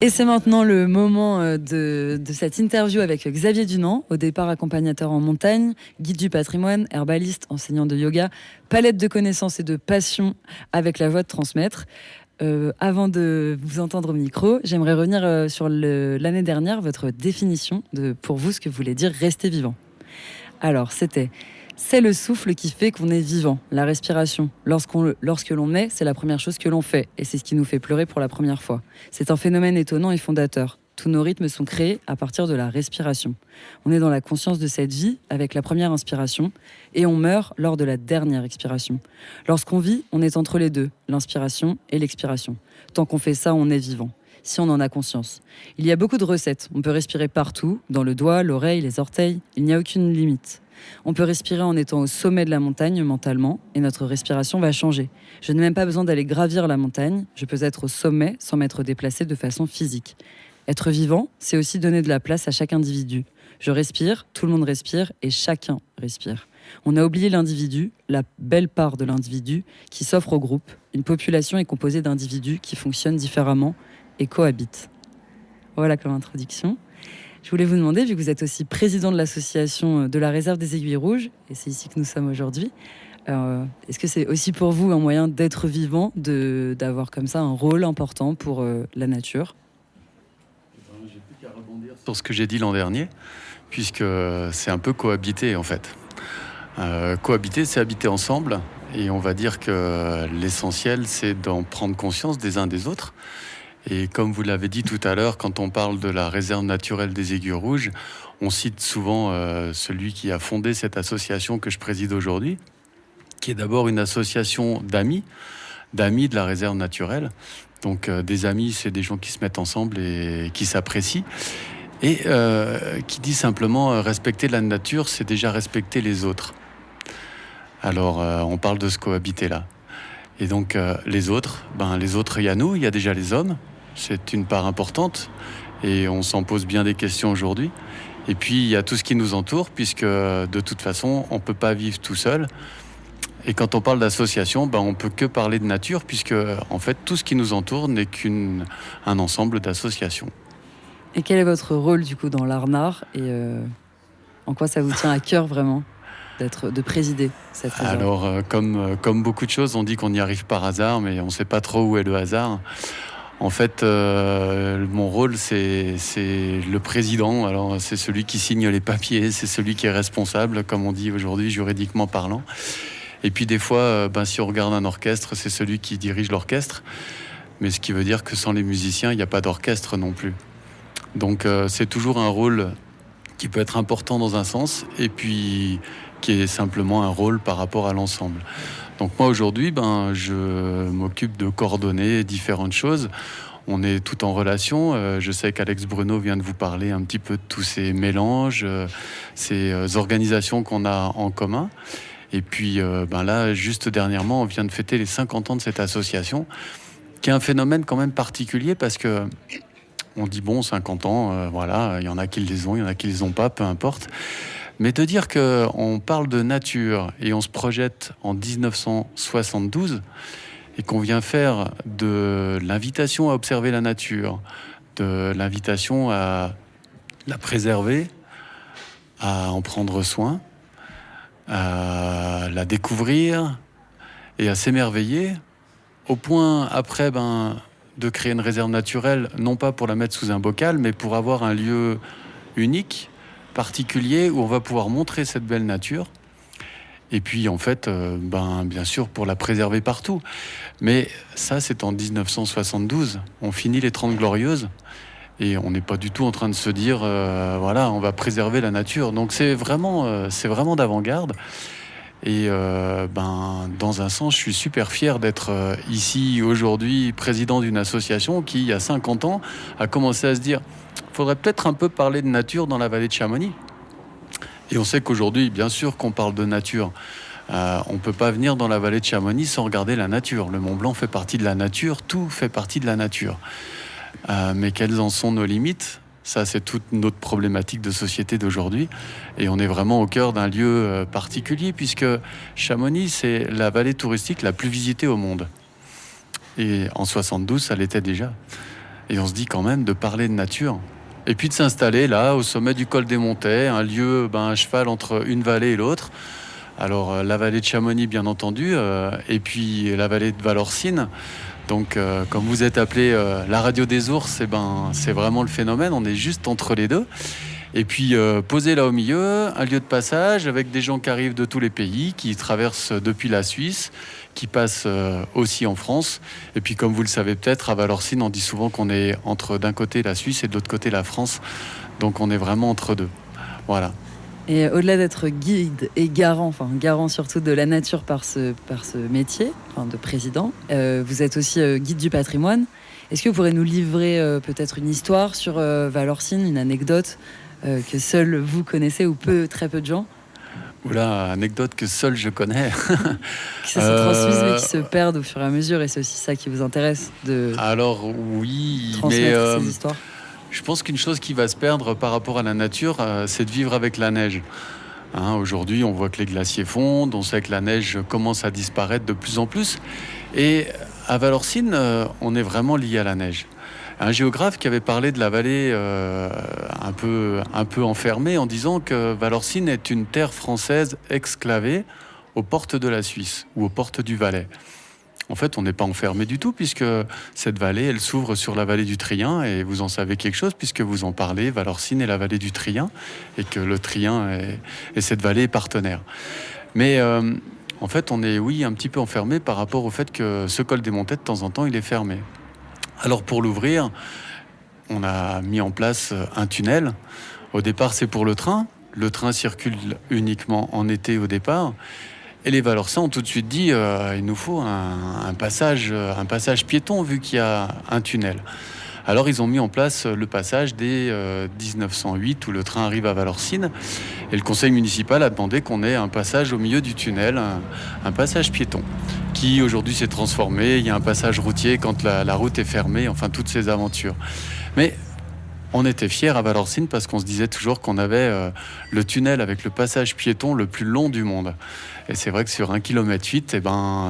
Et c'est maintenant le moment de cette interview avec Xavier Dunant, au départ accompagnateur en montagne, guide du patrimoine, herbaliste, enseignant de yoga, palette de connaissances et de passion avec la voix de transmettre. Avant de vous entendre au micro, j'aimerais revenir sur l'année dernière, votre définition de, pour vous, ce que voulait dire rester vivant. Alors, c'est le souffle qui fait qu'on est vivant, la respiration. Lorsque l'on est, c'est la première chose que l'on fait, et c'est ce qui nous fait pleurer pour la première fois. C'est un phénomène étonnant et fondateur. Tous nos rythmes sont créés à partir de la respiration. On est dans la conscience de cette vie avec la première inspiration, et on meurt lors de la dernière expiration. Lorsqu'on vit, on est entre les deux, l'inspiration et l'expiration. Tant qu'on fait ça, on est vivant, si on en a conscience. Il y a beaucoup de recettes. On peut respirer partout, dans le doigt, l'oreille, les orteils. Il n'y a aucune limite. On peut respirer en étant au sommet de la montagne mentalement et notre respiration va changer. Je n'ai même pas besoin d'aller gravir la montagne, je peux être au sommet sans m'être déplacé de façon physique. Être vivant, c'est aussi donner de la place à chaque individu. Je respire, tout le monde respire et chacun respire. On a oublié l'individu, la belle part de l'individu qui s'offre au groupe. Une population est composée d'individus qui fonctionnent différemment et cohabitent. Voilà comme introduction. Je voulais vous demander, vu que vous êtes aussi président de l'association de la Réserve des Aiguilles Rouges, et c'est ici que nous sommes aujourd'hui, est-ce que c'est aussi pour vous un moyen d'être vivant, d'avoir comme ça un rôle important pour la nature ? J'ai plus qu'à rebondir sur ce que j'ai dit l'an dernier, puisque c'est un peu cohabiter en fait. Cohabiter, c'est habiter ensemble, et on va dire que l'essentiel, c'est d'en prendre conscience des uns des autres. Et comme vous l'avez dit tout à l'heure, quand on parle de la réserve naturelle des Aiguilles Rouges, on cite souvent celui qui a fondé cette association que je préside aujourd'hui, qui est d'abord une association d'amis de la réserve naturelle. Donc des amis, c'est des gens qui se mettent ensemble et qui s'apprécient. Et qui dit simplement respecter la nature, c'est déjà respecter les autres. Alors on parle de ce cohabiter-là. Et donc les autres, il y a nous, il y a déjà les hommes. C'est une part importante et on s'en pose bien des questions aujourd'hui. Et puis il y a tout ce qui nous entoure, puisque de toute façon, on ne peut pas vivre tout seul. Et quand on parle d'association, on ne peut que parler de nature, puisque en fait, tout ce qui nous entoure n'est qu'un ensemble d'associations. Et quel est votre rôle du coup dans l'Arnard et en quoi ça vous tient à cœur vraiment de présider cette réserve ? Alors, comme beaucoup de choses, on dit qu'on y arrive par hasard, mais on ne sait pas trop où est le hasard. En fait, mon rôle, c'est le président. Alors, c'est celui qui signe les papiers, c'est celui qui est responsable, comme on dit aujourd'hui, juridiquement parlant. Et puis, des fois, si on regarde un orchestre, c'est celui qui dirige l'orchestre. Mais ce qui veut dire que sans les musiciens, il n'y a pas d'orchestre non plus. Donc, c'est toujours un rôle qui peut être important dans un sens, et puis qui est simplement un rôle par rapport à l'ensemble. Donc moi aujourd'hui, je m'occupe de coordonner différentes choses. On est tout en relation. Je sais qu'Alex Bruno vient de vous parler un petit peu de tous ces mélanges, ces organisations qu'on a en commun. Et puis là, juste dernièrement, on vient de fêter les 50 ans de cette association, qui est un phénomène quand même particulier parce que on dit 50 ans, il y en a qui les ont, il y en a qui les ont pas, peu importe. Mais de dire qu'on parle de nature et on se projette en 1972 et qu'on vient faire de l'invitation à observer la nature, de l'invitation à la préserver, à en prendre soin, à la découvrir et à s'émerveiller, au point après de créer une réserve naturelle, non pas pour la mettre sous un bocal, mais pour avoir un lieu unique, particulier, où on va pouvoir montrer cette belle nature. Et puis, en fait, bien sûr, pour la préserver partout. Mais ça, c'est en 1972. On finit les 30 Glorieuses. Et on n'est pas du tout en train de se dire, on va préserver la nature. Donc, c'est vraiment d'avant-garde. Et dans un sens, je suis super fier d'être ici aujourd'hui président d'une association qui, il y a 50 ans, a commencé à se dire il faudrait peut-être un peu parler de nature dans la vallée de Chamonix. Et on sait qu'aujourd'hui, bien sûr qu'on parle de nature. On ne peut pas venir dans la vallée de Chamonix sans regarder la nature. Le Mont Blanc fait partie de la nature, tout fait partie de la nature. Mais quelles en sont nos limites ? Ça, c'est toute notre problématique de société d'aujourd'hui. Et on est vraiment au cœur d'un lieu particulier, puisque Chamonix, c'est la vallée touristique la plus visitée au monde. Et en 72, ça l'était déjà. Et on se dit quand même de parler de nature. Et puis de s'installer là, au sommet du col des Montets, un lieu à cheval entre une vallée et l'autre. Alors la vallée de Chamonix, bien entendu, et puis la vallée de Valorcine. Donc, comme vous êtes appelé la radio des ours, c'est vraiment le phénomène. On est juste entre les deux. Et puis, posé là au milieu, un lieu de passage avec des gens qui arrivent de tous les pays, qui traversent depuis la Suisse, qui passent aussi en France. Et puis, comme vous le savez peut-être, à Valorcine, on dit souvent qu'on est entre d'un côté la Suisse et de l'autre côté la France. Donc, on est vraiment entre deux. Voilà. Et au-delà d'être guide et garant surtout de la nature par ce métier de président, vous êtes aussi guide du patrimoine. Est-ce que vous pourrez nous livrer peut-être une histoire sur Valorcine, une anecdote que seul vous connaissez ou très peu de gens? Oula, anecdote que seul je connais. Qui se transmisent mais qui se perdent au fur et à mesure, et c'est aussi ça qui vous intéresse, de Alors oui, transmettre ces histoires. Je pense qu'une chose qui va se perdre par rapport à la nature, c'est de vivre avec la neige. Aujourd'hui, on voit que les glaciers fondent, on sait que la neige commence à disparaître de plus en plus. Et à Valorcine, on est vraiment lié à la neige. Un géographe qui avait parlé de la vallée un peu enfermée en disant que Valorcine est une terre française exclavée aux portes de la Suisse ou aux portes du Valais. En fait, on n'est pas enfermé du tout puisque cette vallée, elle s'ouvre sur la vallée du Trien et vous en savez quelque chose puisque vous en parlez, Valorcine est la vallée du Trien et que le Trien et cette vallée est partenaire. Mais en fait, on est, un petit peu enfermé par rapport au fait que ce col des Montets, de temps en temps, il est fermé. Alors pour l'ouvrir, on a mis en place un tunnel. Au départ, c'est pour le train. Le train circule uniquement en été au départ. Et les Valorcins ont tout de suite dit il nous faut un passage piéton vu qu'il y a un tunnel. Alors ils ont mis en place le passage dès 1908 où le train arrive à Valorcine. Et le conseil municipal a demandé qu'on ait un passage au milieu du tunnel, un passage piéton, qui aujourd'hui s'est transformé. Il y a un passage routier quand la route est fermée, enfin toutes ces aventures. Mais on était fiers à Valorcine parce qu'on se disait toujours qu'on avait le tunnel avec le passage piéton le plus long du monde. Et c'est vrai que sur 1,8 km,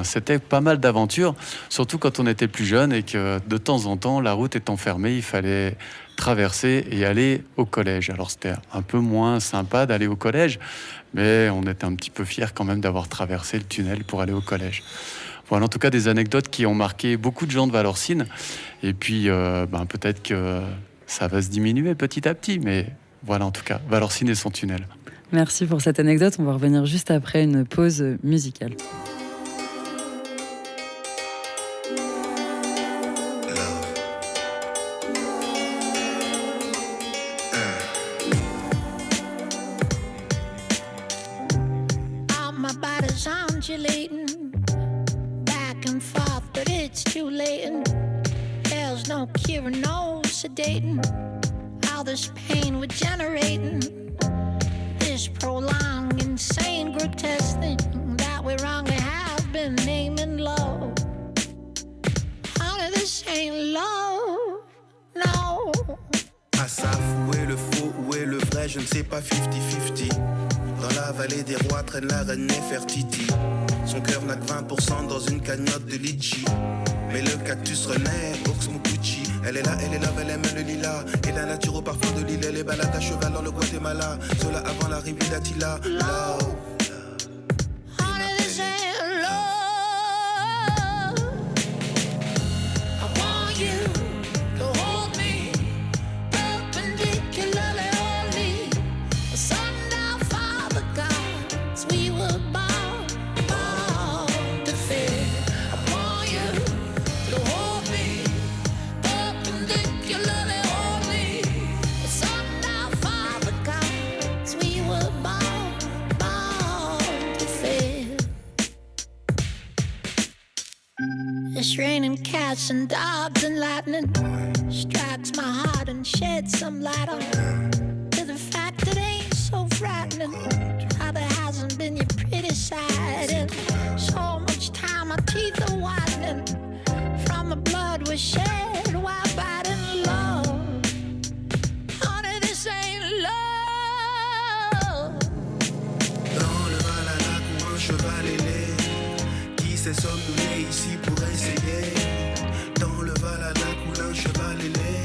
c'était pas mal d'aventures, surtout quand on était plus jeune et que de temps en temps, la route étant fermée, il fallait traverser et aller au collège. Alors c'était un peu moins sympa d'aller au collège, mais on était un petit peu fiers quand même d'avoir traversé le tunnel pour aller au collège. Voilà, en tout cas des anecdotes qui ont marqué beaucoup de gens de Valorcine. Et puis peut-être que ça va se diminuer petit à petit, mais voilà en tout cas, Valorcine et son tunnel. Merci pour cette anecdote. On va revenir juste après une pause musicale. My body's undulating back and forth, but it's too late. And there's no cure, no sedating all this pain we're generating. This prolonged, insane, grotesque thing that we wrongly have been naming love. Honey, this ain't love, no. À Saf, où est le faux, où est le vrai, je ne sais pas, 50-50. Dans la vallée des rois traîne la reine Nefertiti. Son cœur n'a que 20% dans une cagnotte de litchi. Mais le cactus renaît, Oxmokuchi. Elle est là, elle aime le lilas. Et la nature au parfum de l'île, elle est balade à cheval dans le Guatemala. Cela avant l'arrivée d'Attila. Love. Honey, this ain't love. I want you to hold me perpendicularly only. A sundown Father God, as we were born to fear. I want you to hold me perpendicularly only. A sundown Father God, as we were born to fear. It's raining cats and dogs and lightning strikes my heart and sheds some light on to the fact it ain't so frightening how there hasn't been your pretty side in so much time. My teeth are whitening from the blood was shed while biting love. Honey, this ain't love. Dans le Valhalla court un cheval ailé qui sait somnoler ici pour essayer. Dans le Valhalla coule un cheval ailé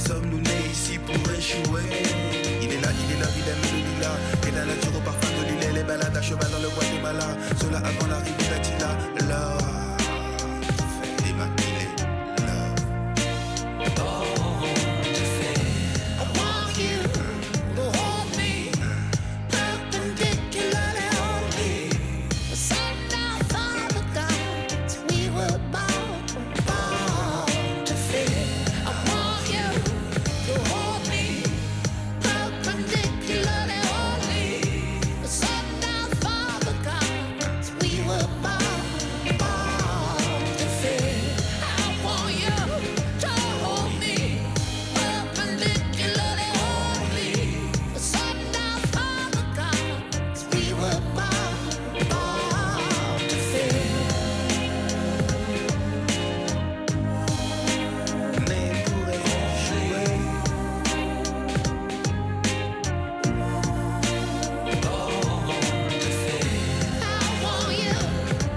sommes-nous nés ici pour échouer? Il est là, il aime le lilas. Et la nature au parfum de l'île, les balades à cheval dans le Guatemala. Cela avant l'arrivée d'Attila. Là, immaculé, là. I want you to hold me perpendicularly only. Somehow, Father God, we were born to fit. I want you to hold me perpendicularly only. Somehow, Father God, we were born to fit. I want you to hold me perpendicularly only. Somehow, Father God, we were born to fit. Né pour échouer. I want you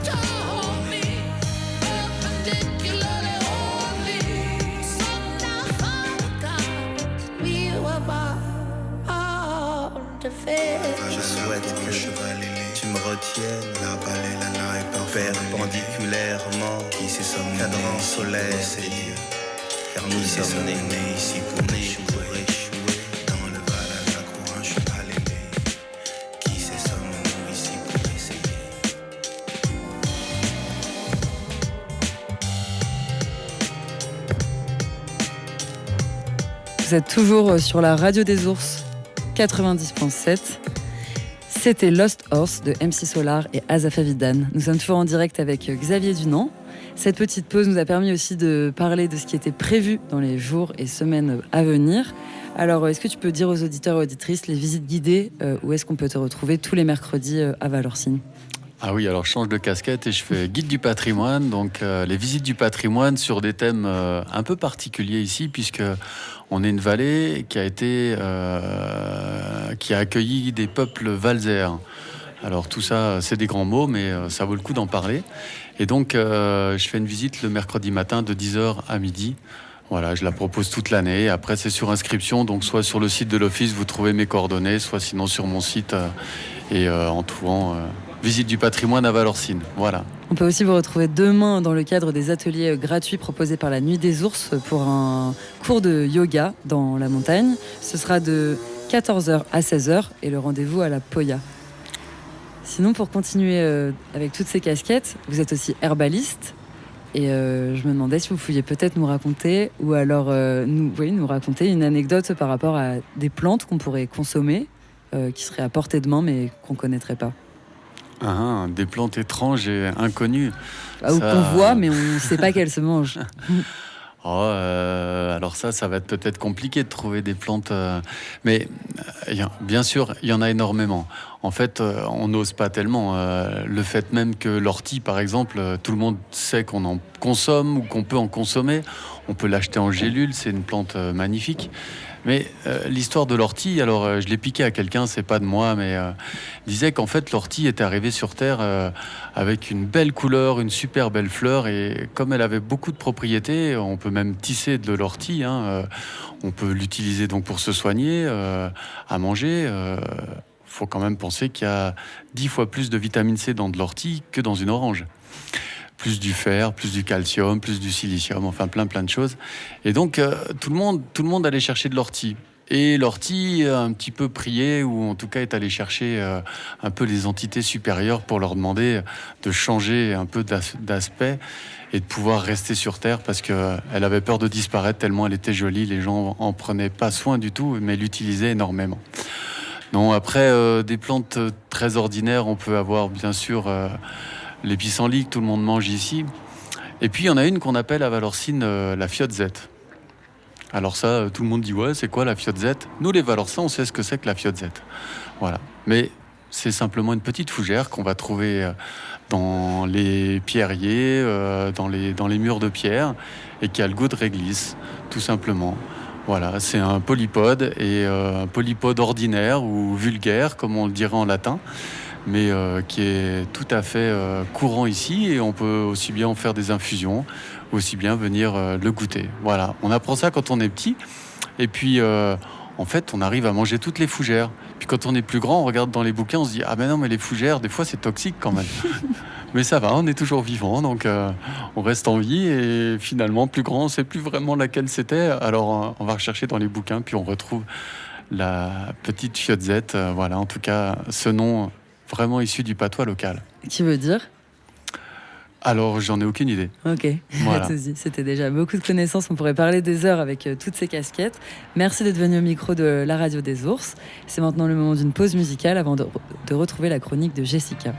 to hold me perpendicularly only. Somehow, Father God, we were born to fit. Je souhaite que tu me retiennes. La balle et la nappe perpendiculairement. Qui c'est sommes cadran soleil, c'est Dieu. Car nous sommes nés ici pour échouer. Dans le Valhalla, courage allé. Qui c'est sommes-nous ici pour essayer? Vous êtes toujours sur la radio des ours 90.7. C'était Lost Horse de MC Solar et Asaf Avidan. Nous sommes toujours en direct avec Xavier Dunant. Cette petite pause nous a permis aussi de parler de ce qui était prévu dans les jours et semaines à venir. Alors, est-ce que tu peux dire aux auditeurs et auditrices les visites guidées, où est-ce qu'on peut te retrouver tous les mercredis à Valorcine? Ah oui, alors je change de casquette et je fais guide du patrimoine, donc les visites du patrimoine sur des thèmes un peu particuliers ici, puisque on est une vallée qui a accueilli des peuples valsaires. Alors tout ça, c'est des grands mots, mais ça vaut le coup d'en parler. Et donc, je fais une visite le mercredi matin de 10h à midi. Voilà, je la propose toute l'année. Après, c'est sur inscription, donc soit sur le site de l'office, vous trouvez mes coordonnées, soit sinon sur mon site et en trouvant visite du patrimoine à Valorcine. Voilà. On peut aussi vous retrouver demain dans le cadre des ateliers gratuits proposés par la Nuit des Ours pour un cours de yoga dans la montagne. Ce sera de 14h à 16h et le rendez-vous à la Poya. Sinon, pour continuer avec toutes ces casquettes, vous êtes aussi herbaliste. Et je me demandais si vous pouviez peut-être nous raconter, ou alors nous raconter une anecdote par rapport à des plantes qu'on pourrait consommer, qui seraient à portée de main, mais qu'on ne connaîtrait pas. Des plantes étranges et inconnues. Ou qu'on voit, mais on ne sait pas qu'elles se mangent. Alors ça va être peut-être compliqué de trouver des plantes, mais bien sûr, il y en a énormément. En fait, on n'ose pas tellement. Le fait même que l'ortie, par exemple, tout le monde sait qu'on en consomme ou qu'on peut en consommer. On peut l'acheter en gélule, c'est une plante magnifique. Mais l'histoire de l'ortie, alors je l'ai piqué à quelqu'un, c'est pas de moi, mais disait qu'en fait l'ortie était arrivée sur Terre avec une belle couleur, une super belle fleur, et comme elle avait beaucoup de propriétés, on peut même tisser de l'ortie, on peut l'utiliser donc pour se soigner, à manger. Faut quand même penser qu'il y a 10 fois plus de vitamine C dans de l'ortie que dans une orange. Plus du fer, plus du calcium, plus du silicium, enfin plein de choses. Et donc tout le monde allait chercher de l'ortie. Et l'ortie a un petit peu prié, ou en tout cas est allé chercher un peu les entités supérieures pour leur demander de changer un peu d'aspect et de pouvoir rester sur Terre, parce qu'elle avait peur de disparaître tellement elle était jolie. Les gens en prenaient pas soin du tout, mais l'utilisaient énormément. Non, après, des plantes très ordinaires, on peut avoir bien sûr les pissenlits que tout le monde mange ici. Et puis il y en a une qu'on appelle à Valorcine la fiotzette. Alors ça, tout le monde dit ouais, c'est quoi la fiotzette? Nous les Valorcins, on sait ce que c'est que la fiotzette. Voilà. Mais c'est simplement une petite fougère qu'on va trouver dans les pierriers, dans les murs de pierre, et qui a le goût de réglisse, tout simplement. Voilà, c'est un polypode, et un polypode ordinaire ou vulgaire, comme on le dirait en latin, mais qui est tout à fait courant ici, et on peut aussi bien en faire des infusions, aussi bien venir le goûter. Voilà, on apprend ça quand on est petit, Et puis, en fait, on arrive à manger toutes les fougères. Puis quand on est plus grand, on regarde dans les bouquins, on se dit « Ah ben non, mais les fougères, des fois, c'est toxique quand même. » Mais ça va, on est toujours vivant, donc on reste en vie. Et finalement, plus grand, on ne sait plus vraiment laquelle c'était. Alors, on va rechercher dans les bouquins, puis on retrouve la petite Fiozzette. Voilà, en tout cas, ce nom vraiment issu du patois local. Qui veut dire ? Alors, j'en ai aucune idée. Ok, Voilà. C'était déjà beaucoup de connaissances. On pourrait parler des heures avec toutes ces casquettes. Merci d'être venu au micro de la radio des ours. C'est maintenant le moment d'une pause musicale avant de retrouver la chronique de Jessica.